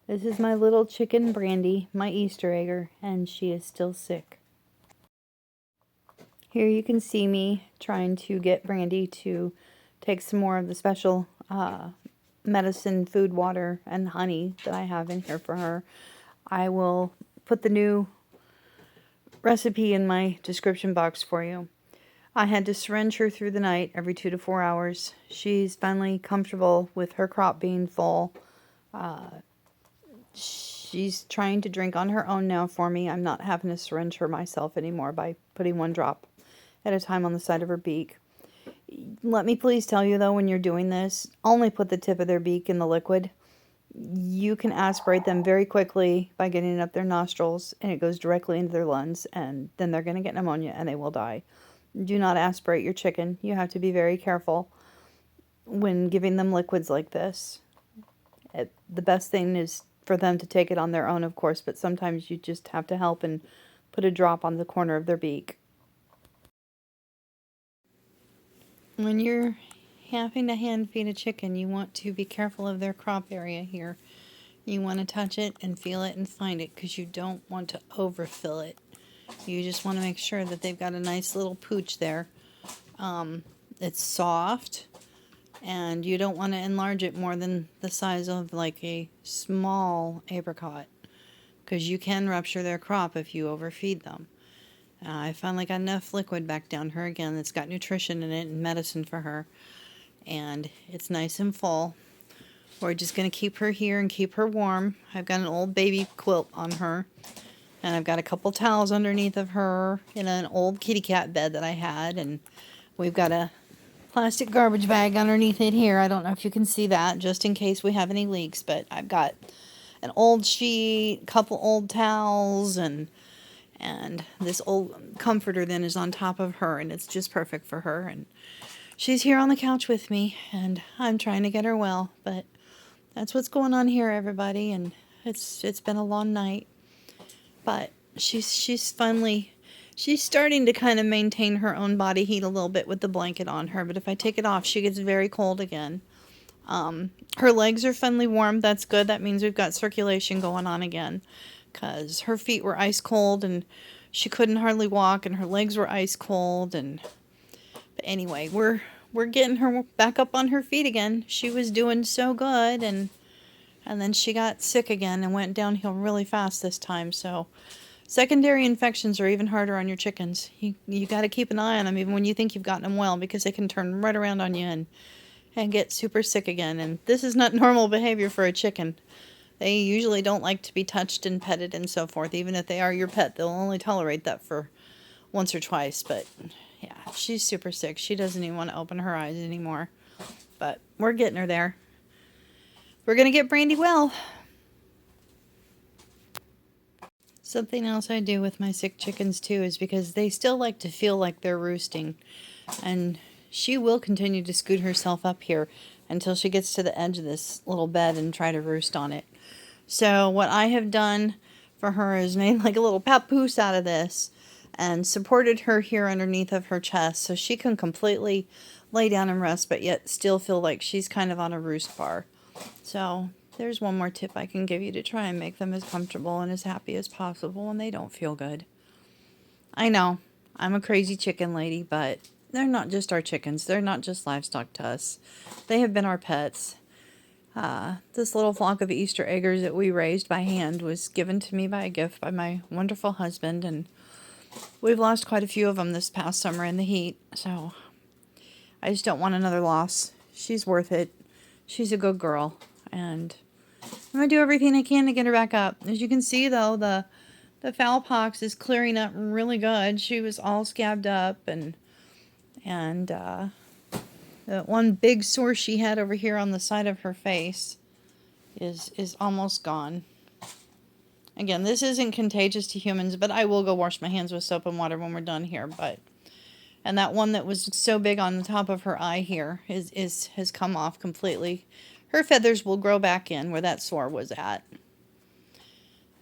This is my little chicken Brandy, my Easter egger, and she is still sick. Here you can see me trying to get Brandy to take some more of the special medicine, food, water, and honey that I have in here for her. I will put the new recipe in my description box for you. I had to syringe her through the night every 2 to 4 hours. She's finally comfortable with her crop being full. She's trying to drink on her own now for me. I'm not having to syringe her myself anymore by putting 1 drop at a time on the side of her beak. Let me please tell you though, when you're doing this, only put the tip of their beak in the liquid. You can aspirate them very quickly by getting it up their nostrils, and it goes directly into their lungs, and then they're going to get pneumonia and they will die. Do not aspirate your chicken. You have to be very careful when giving them liquids like this. The best thing is for them to take it on their own, of course, but sometimes you just have to help and put a drop on the corner of their beak. When you're having to hand feed a chicken, you want to be careful of their crop area here. You want to touch it and feel it and find it, because you don't want to overfill it. You just want to make sure that they've got a nice little pooch there. It's soft, and you don't want to enlarge it more than the size of like a small apricot, because you can rupture their crop if you overfeed them. I finally got enough liquid back down her again that's got nutrition in it and medicine for her, and it's nice and full. We're just going to keep her here and keep her warm. I've got an old baby quilt on her, and I've got a couple towels underneath of her in an old kitty cat bed that I had, and we've got a plastic garbage bag underneath it here. I don't know if you can see that, just in case we have any leaks, but I've got an old sheet, a couple old towels, and this old comforter then is on top of her, and it's just perfect for her. And she's here on the couch with me, and I'm trying to get her well, but that's what's going on here, everybody. And it's been a long night, but she's starting to kind of maintain her own body heat a little bit with the blanket on her, but if I take it off, she gets very cold again. Her legs are finally warm. That's good. That means we've got circulation going on again, because her feet were ice cold and she couldn't hardly walk, and her legs were ice cold. But anyway, we're getting her back up on her feet again. She was doing so good, and then she got sick again and went downhill really fast this time. So secondary infections are even harder on your chickens. You got to keep an eye on them even when you think you've gotten them well, because they can turn right around on you and get super sick again. And this is not normal behavior for a chicken. They usually don't like to be touched and petted and so forth. Even if they are your pet, they'll only tolerate that for once or twice. But yeah, she's super sick. She doesn't even want to open her eyes anymore. But we're getting her there. We're going to get Brandy well. Something else I do with my sick chickens too is because they still like to feel like they're roosting. And she will continue to scoot herself up here until she gets to the edge of this little bed and try to roost on it. So what I have done for her is made like a little papoose out of this and supported her here underneath of her chest so she can completely lay down and rest, but yet still feel like she's kind of on a roost bar. So there's one more tip I can give you to try and make them as comfortable and as happy as possible when they don't feel good. I know, I'm a crazy chicken lady, but they're not just our chickens. They're not just livestock to us. They have been our pets. This little flock of Easter eggers that we raised by hand was given to me by a gift by my wonderful husband, and we've lost quite a few of them this past summer in the heat, so I just don't want another loss. She's worth it. She's a good girl, and I'm going to do everything I can to get her back up. As you can see, though, the fowl pox is clearing up really good. She was all scabbed up, and the one big sore she had over here on the side of her face is almost gone. Again, this isn't contagious to humans, but I will go wash my hands with soap and water when we're done here. And that one that was so big on the top of her eye here has come off completely. Her feathers will grow back in where that sore was at.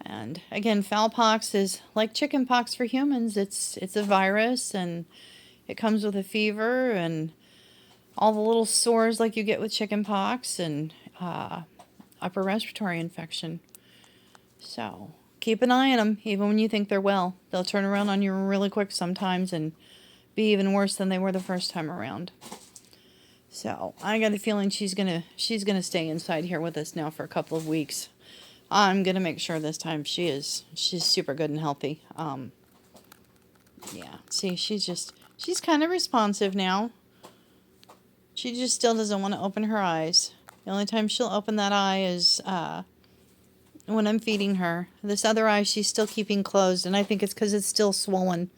And again, fowl pox is like chicken pox for humans. It's a virus, and it comes with a fever and all the little sores like you get with chicken pox and upper respiratory infection. So keep an eye on them, even when you think they're well. They'll turn around on you really quick sometimes and be even worse than they were the first time around. So I got a feeling she's gonna stay inside here with us now for a couple of weeks. I'm gonna make sure this time she's super good and healthy. Yeah, see, she's kind of responsive now. She just still doesn't want to open her eyes. The only time she'll open that eye is when I'm feeding her. This other eye she's still keeping closed, and I think it's because it's still swollen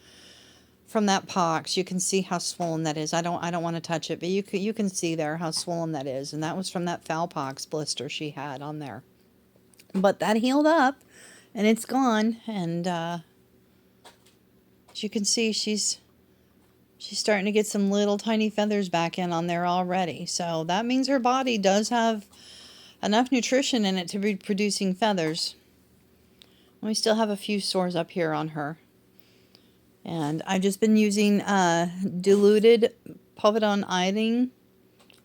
from that pox. You can see how swollen that is. I don't want to touch it, but you can see there how swollen that is, and that was from that foul pox blister she had on there. But that healed up, and it's gone, and as you can see, she's starting to get some little tiny feathers back in on there already. So that means her body does have enough nutrition in it to be producing feathers. We still have a few sores up here on her. And I've just been using diluted povidone iodine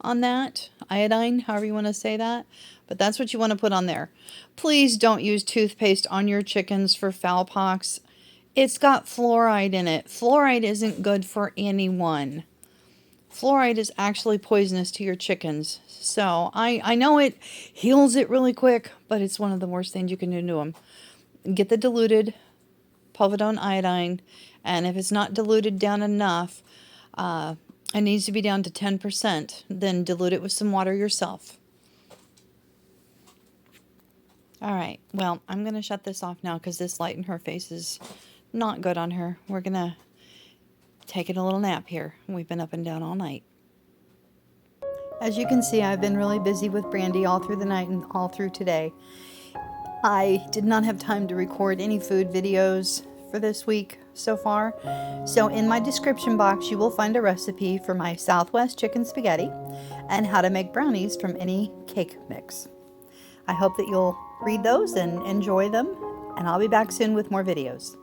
on that. Iodine, however you want to say that. But that's what you want to put on there. Please don't use toothpaste on your chickens for foul pox. It's got fluoride in it. Fluoride isn't good for anyone. Fluoride is actually poisonous to your chickens. So I know it heals it really quick, but it's one of the worst things you can do to them. Get the diluted povidone iodine, and if it's not diluted down enough, it needs to be down to 10%, then dilute it with some water yourself. Alright, well, I'm going to shut this off now because this light in her face is not good on her. We're going to take it a little nap here. We've been up and down all night. As you can see, I've been really busy with Brandy all through the night and all through today. I did not have time to record any food videos for this week so far. So in my description box, you will find a recipe for my Southwest chicken spaghetti and how to make brownies from any cake mix. I hope that you'll read those and enjoy them, and I'll be back soon with more videos.